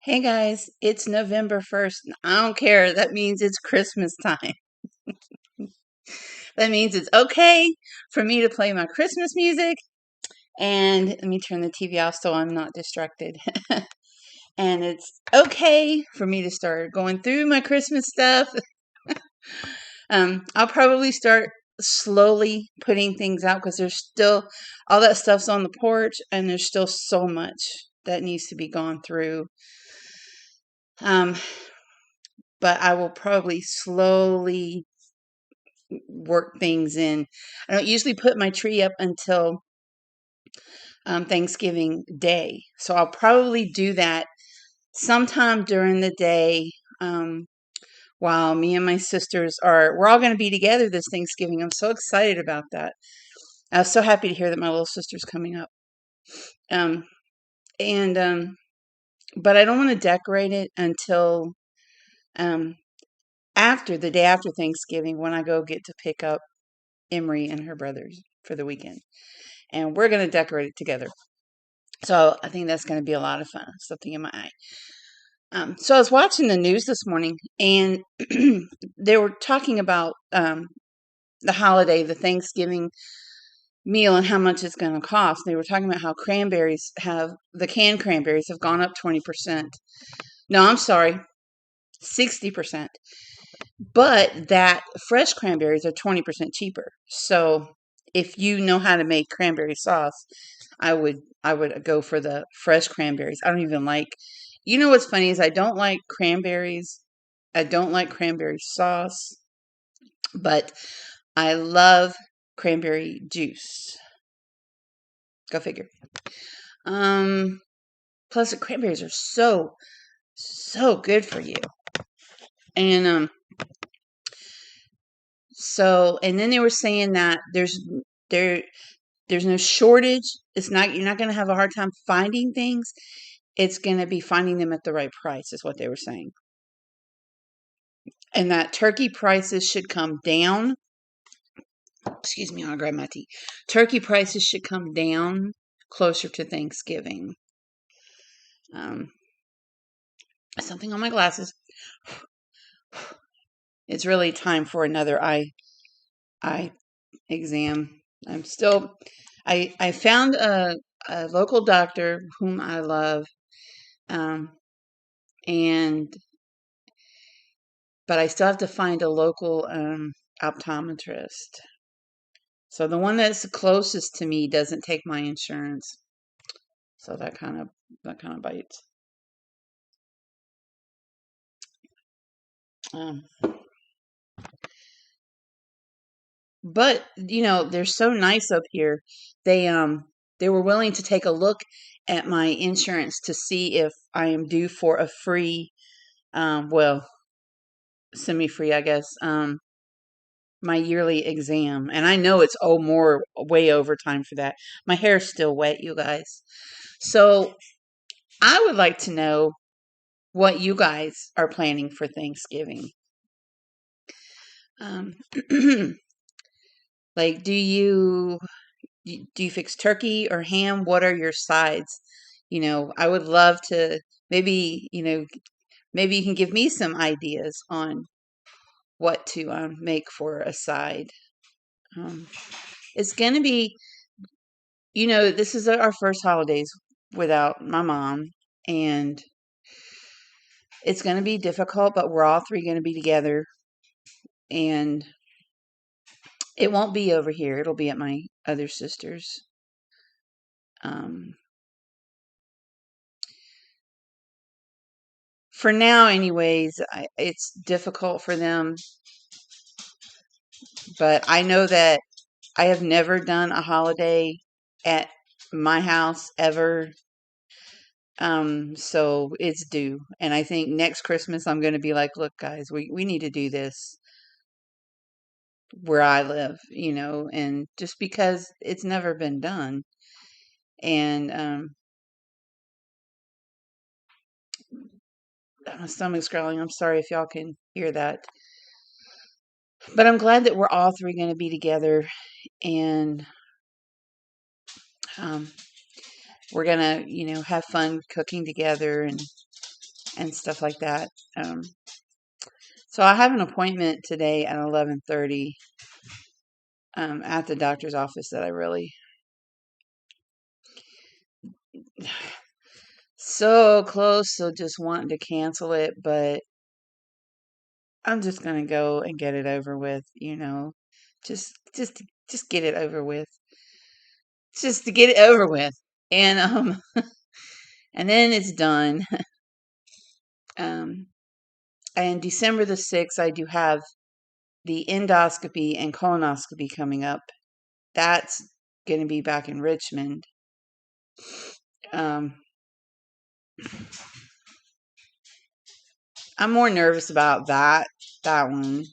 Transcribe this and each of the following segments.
Hey guys, it's November 1st. And I don't care. That means it's Christmas time. That means it's okay for me to play my Christmas music. And let me turn the TV off so I'm not distracted. And it's okay for me to start going through my Christmas stuff. I'll probably start slowly putting things out because there's still all that stuff's on the porch and there's still so much that needs to be gone through. Um, but I will probably slowly work things in. I don't usually put my tree up until Thanksgiving Day. So I'll probably do that sometime during the day um, while me and my sisters we're all going to be together this Thanksgiving. I'm so excited about that. I was so happy to hear that my little sister's coming up. Um, and, but I don't want to decorate it until um, after the day after Thanksgiving when I go get to pick up Emery and her brothers for the weekend. And we're going to decorate it together. So I think that's going to be a lot of fun. Something in my eye. So I was watching the news this morning, and they were talking about the holiday, the Thanksgiving meal, and how much it's going to cost. They were talking about how the canned cranberries have gone up 20%. No, I'm sorry, 60%. But that fresh cranberries are 20% cheaper. So if you know how to make cranberry sauce, I would go for the fresh cranberries. I don't even like. You know what's funny is I don't like cranberries. I don't like cranberry sauce, but I love cranberry juice. Go figure. Um Plus the cranberries are so good for you. And and then they were saying that there there's no shortage. You're not going to have a hard time finding things. It's going to be finding them at the right price is what they were saying. And that turkey prices should come down. Excuse me, I'll grab my tea. Turkey prices should come down closer to Thanksgiving. Um, Something on my glasses. It's really time for another eye exam. I found a local doctor whom I love, um, and but I still have to find a local optometrist. So the one that's closest to me doesn't take my insurance. So that kind of bites. Um, but they're so nice up here. They were willing to take a look at my insurance to see if I am due for a free, well, semi-free, I guess, my yearly exam. And I know it's way over time for that. My hair's still wet, you guys. So I would like to know what you guys are planning for Thanksgiving. Um, like, do you fix turkey or ham? What are your sides? I would love to maybe, maybe you can give me some ideas on what to make for a side. Um, it's going to be, this is our first holidays without my mom, and it's going to be difficult, but we're all three going to be together, and it won't be over here. It'll be at my other sister's. Um, for now, anyways, it's difficult for them, but I know that I have never done a holiday at my house ever. So it's due. And I think next Christmas I'm going to be like, look, guys, we need to do this where I live, and just because it's never been done. And my stomach's growling. I'm sorry if y'all can hear that. But I'm glad that we're all three going to be together, and um, we're going to, have fun cooking together. And and stuff like that. Um, so I have an appointment today at 11:30 at the doctor's office that I really so close to just wanting to cancel it, but I'm just gonna go and get it over with, just just get it over with, just to get it over with, and and then it's done. Um, and December the 6th, I do have the endoscopy and colonoscopy coming up. That's gonna be back in Richmond. Um, I'm more nervous about that one.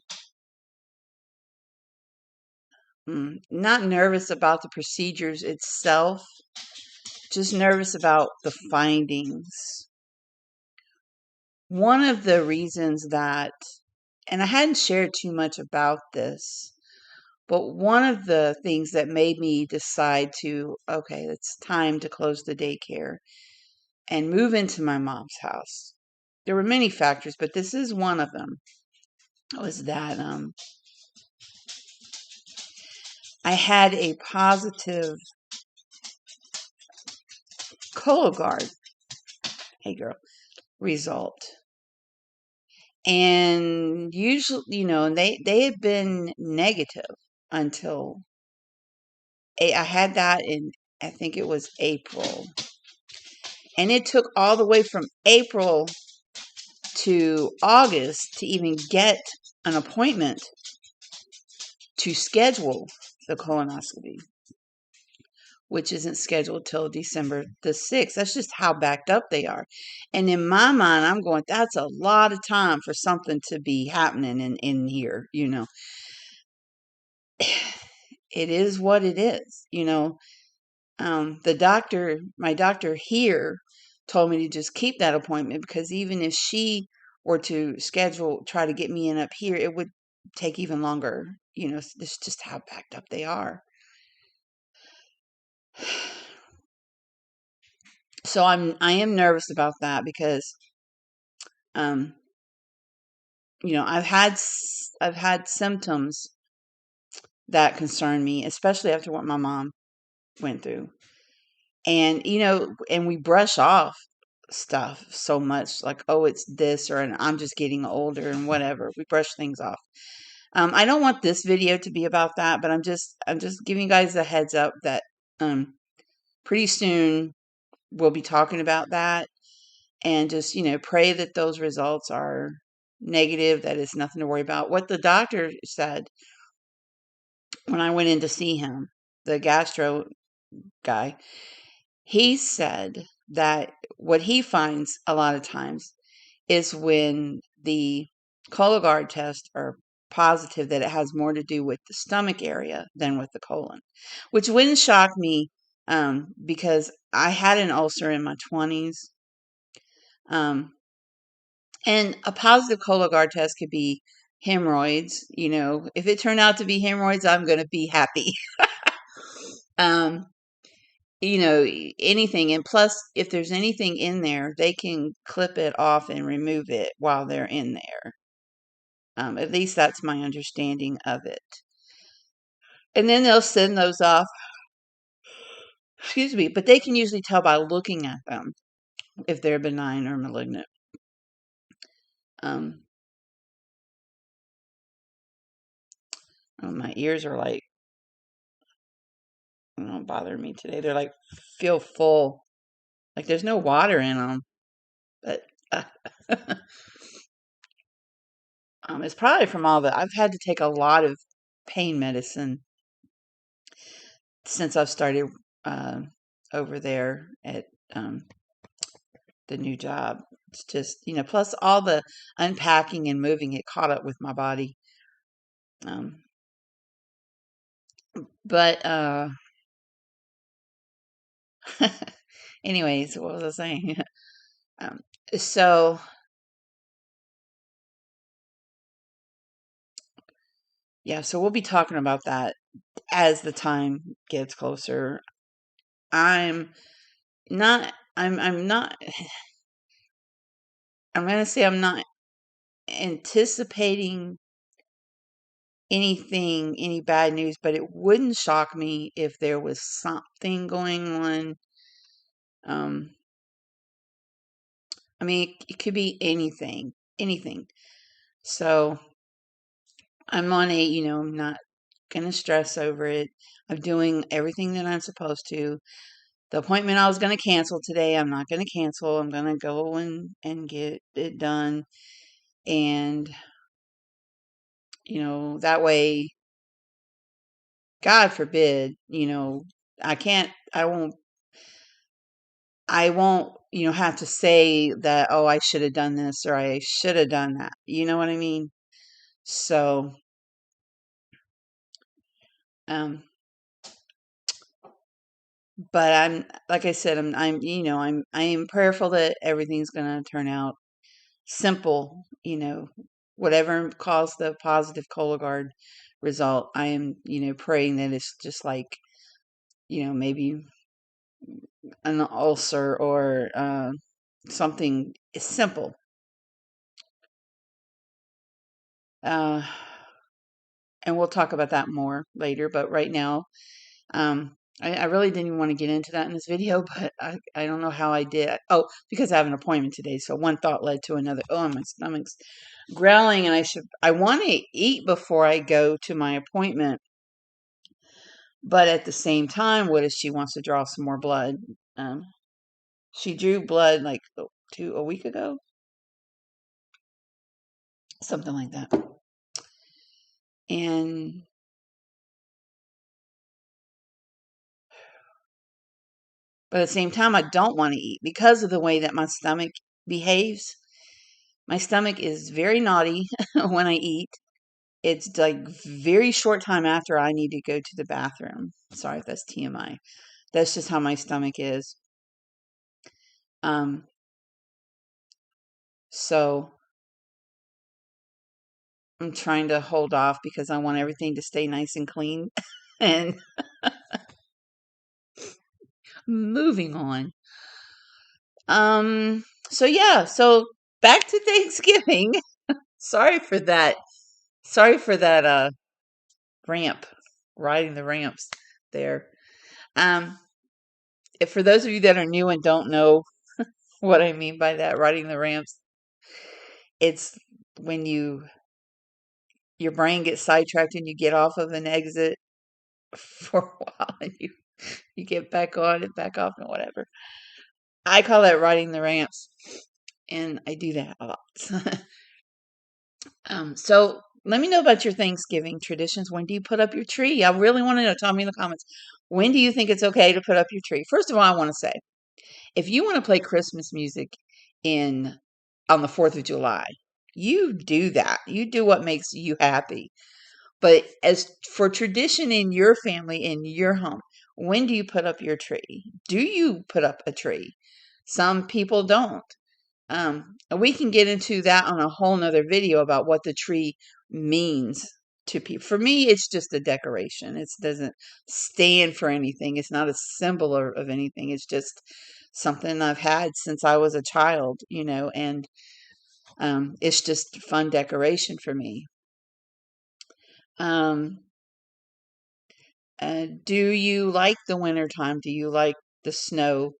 Not nervous about the procedures itself, just nervous about the findings. One of the reasons that, and I hadn't shared too much about this, but one of the things that made me decide to, okay, it's time to close the daycare and move into my mom's house. There were many factors, but this is one of them. Was that I had a positive Cologuard, hey girl, result. And usually, they had been negative until I had that in, I think it was April. And it took all the way from April to August to even get an appointment to schedule the colonoscopy, which isn't scheduled till December the 6th. That's just how backed up they are. And in my mind, I'm going, that's a lot of time for something to be happening in here. It is what it is. My doctor here told me to just keep that appointment because even if she were to try to get me in up here, it would take even longer. It's just how backed up they are. So I am nervous about that because, um, I've had symptoms that concern me, especially after what my mom went through. And we brush off stuff so much like, oh, it's this, or and I'm just getting older and whatever. We brush things off. I don't want this video to be about that, but I'm just giving you guys a heads up that um pretty soon we'll be talking about that, and just, pray that those results are negative, that it's nothing to worry about. What the doctor said when I went in to see him, the gastro guy, he said that what he finds a lot of times is when the Cologuard tests are positive, that it has more to do with the stomach area than with the colon, which wouldn't shock me, because I had an ulcer in my 20s. Um, and a positive Cologuard test could be hemorrhoids. If it turned out to be hemorrhoids, I'm going to be happy. um, anything. And plus, if there's anything in there, they can clip it off and remove it while they're in there. At least that's my understanding of it. And then they'll send those off. Excuse me, but they can usually tell by looking at them if they're benign or malignant. Um, oh, my ears are like, don't bother me today. They're like, feel full. Like there's no water in them. But it's probably from I've had to take a lot of pain medicine since I've started uh, over there at the new job. It's just, plus all the unpacking and moving, it caught up with my body. Um, but anyways, what was I saying? um, so yeah, so we'll be talking about that as the time gets closer. I'm not I'm going to say I'm not anticipating anything, any bad news, but it wouldn't shock me if there was something going on. Um, I mean, it could be anything, anything. So I'm on a, I'm not going to stress over it. I'm doing everything that I'm supposed to. The appointment I was going to cancel today, I'm not going to cancel. I'm going to go and get it done. And, that way, God forbid, I can't, I won't, have to say that, oh, I should have done this or I should have done that. You know what I mean? So, um, but like I said, I am prayerful that everything's going to turn out simple, whatever caused the positive Cologuard result. I am, praying that it's just like, maybe an ulcer or something simple. Uh, and we'll talk about that more later. But right now, I really didn't even want to get into that in this video, but I don't know how I did. Oh, because I have an appointment today. So one thought led to another. Oh, my stomach's growling, and I want to eat before I go to my appointment. But at the same time, what if she wants to draw some more blood? Um, she drew blood like a week ago, something like that. And but at the same time, I don't want to eat because of the way that my stomach behaves. My stomach is very naughty when I eat. It's like very short time after I need to go to the bathroom. Sorry if that's TMI. That's just how my stomach is. Um, so I'm trying to hold off because I want everything to stay nice and clean. And moving on. So yeah, so back to Thanksgiving. Sorry for that. Sorry for that ramp, riding the ramps there. Um, for those of you that are new and don't know what I mean by that, riding the ramps, it's when your brain gets sidetracked and you get off of an exit for a while and you get back on and back off and whatever. I call that riding the ramps, and I do that a lot. So let me know about your Thanksgiving traditions. When do you put up your tree? I really want to know. Tell me in the comments. When do you think it's okay to put up your tree? First of all, I want to say, if you want to play Christmas music in on the 4th of July, you do that. You do what makes you happy. But as for tradition in your family, in your home, when do you put up your tree? Do you put up a tree? Some people don't. And we can get into that on a whole nother video about what the tree means to people. For me, it's just a decoration. It doesn't stand for anything. It's not a symbol of anything. It's just something I've had since I was a child, and it's just fun decoration for me. Um, do you like the winter time? Do you like the snow?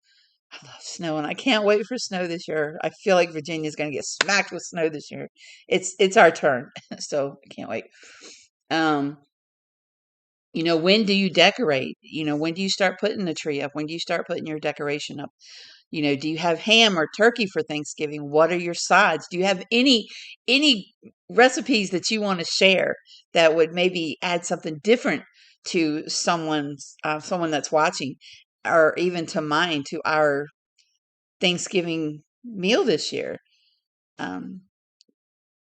I love snow, and I can't wait for snow this year. I feel like Virginia's going to get smacked with snow this year. It's our turn, so I can't wait. Um, when do you decorate? When do you start putting the tree up? When do you start putting your decoration up? Do you have ham or turkey for Thanksgiving? What are your sides? Do you have any recipes that you want to share that would maybe add something different to someone that's watching, or even to mine, to our Thanksgiving meal this year? Um,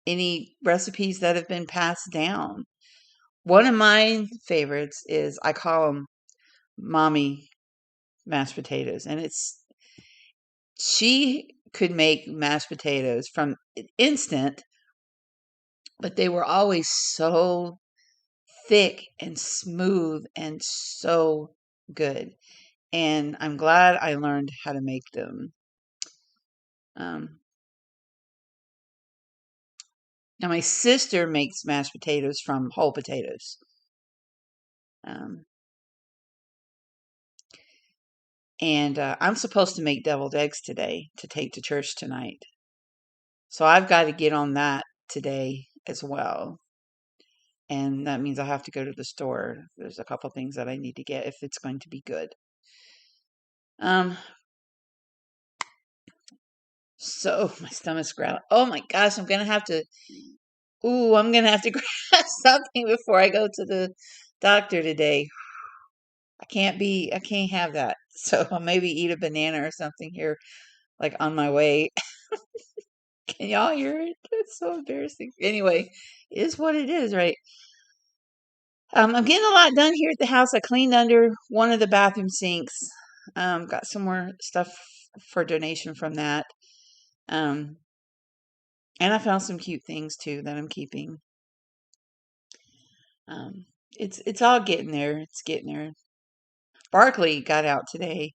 any recipes that have been passed down? One of my favorites is, I call them mommy mashed potatoes, and she could make mashed potatoes from instant, but they were always so thick and smooth and so good. And I'm glad I learned how to make them. Um, Now, my sister makes mashed potatoes from whole potatoes. Um, and I'm supposed to make deviled eggs today to take to church tonight. So I've got to get on that today as well. And that means I have to go to the store. There's a couple things that I need to get if it's going to be good. Um, so my stomach's growling. Oh my gosh, I'm gonna have to. Ooh, I'm gonna have to grab something before I go to the doctor today. I can't have that. So I'll maybe eat a banana or something here, like on my way. Can y'all hear it? It's so embarrassing. Anyway, it is what it is, right? I'm getting a lot done here at the house. I cleaned under one of the bathroom sinks. Got some more stuff for donation from that. Um, and I found some cute things too that I'm keeping. Um, it's all getting there. It's getting there. Barkley got out today.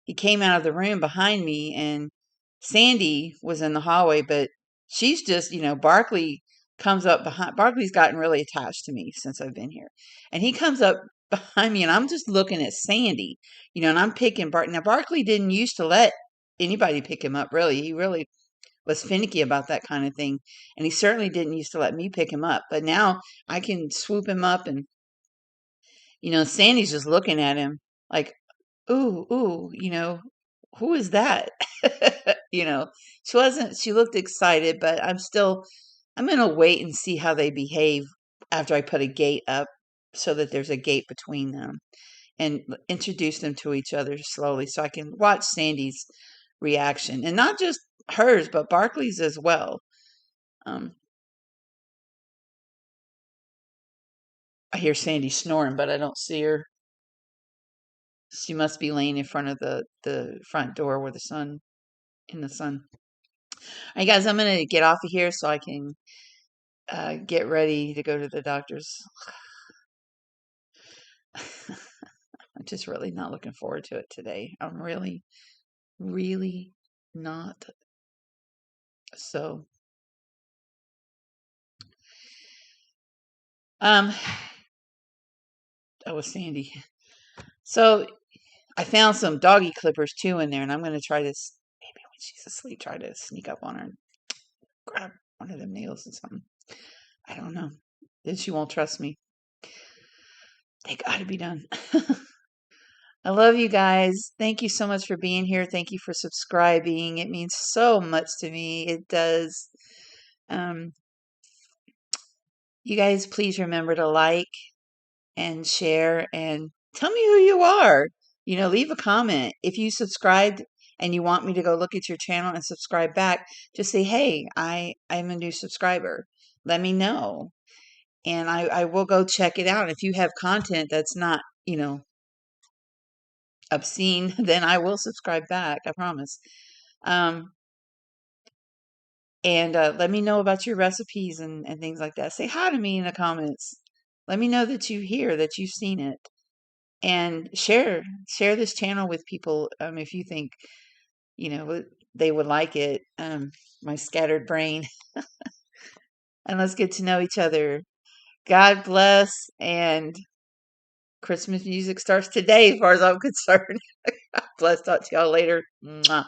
He came out of the room behind me, and Sandy was in the hallway, but she's just, Barkley comes up behind. Barkley's gotten really attached to me since I've been here. And he comes up behind me, and I'm just looking at Sandy, and I'm picking Barkley. Now, Barkley didn't used to let anybody pick him up, really. He really was finicky about that kind of thing. And he certainly didn't used to let me pick him up. But now I can swoop him up, and, Sandy's just looking at him like, ooh, ooh, who is that? you know, she looked excited, but I'm going to wait and see how they behave after I put a gate up so that there's a gate between them and introduce them to each other slowly so I can watch Sandy's reaction and not just hers, but Barkley's as well. Um, I hear Sandy snoring, but I don't see her. She must be laying in front of the front door where in the sun. All right, guys, I'm going to get off of here so I can get ready to go to the doctor's. I'm just really not looking forward to it today. I'm really, really not. So, um, that was Sandy. So I found some doggy clippers too in there, and I'm going to try this. Maybe when she's asleep, try to sneak up on her and grab one of them nails or something. I don't know. Then she won't trust me. They got to be done. I love you guys. Thank you so much for being here. Thank you for subscribing. It means so much to me. It does. Um, you guys, please remember to like and share and tell me who you are. Leave a comment. If you subscribed and you want me to go look at your channel and subscribe back, just say, hey, I'm a new subscriber. Let me know. And I will go check it out. If you have content that's not, obscene, then I will subscribe back. I promise. Um, and let me know about your recipes and things like that. Say hi to me in the comments. Let me know that you hear, that you've seen it. And share this channel with people if you think, they would like it. My scattered brain. And let's get to know each other. God bless. And Christmas music starts today, as far as I'm concerned. God bless. Talk to y'all later. Mwah.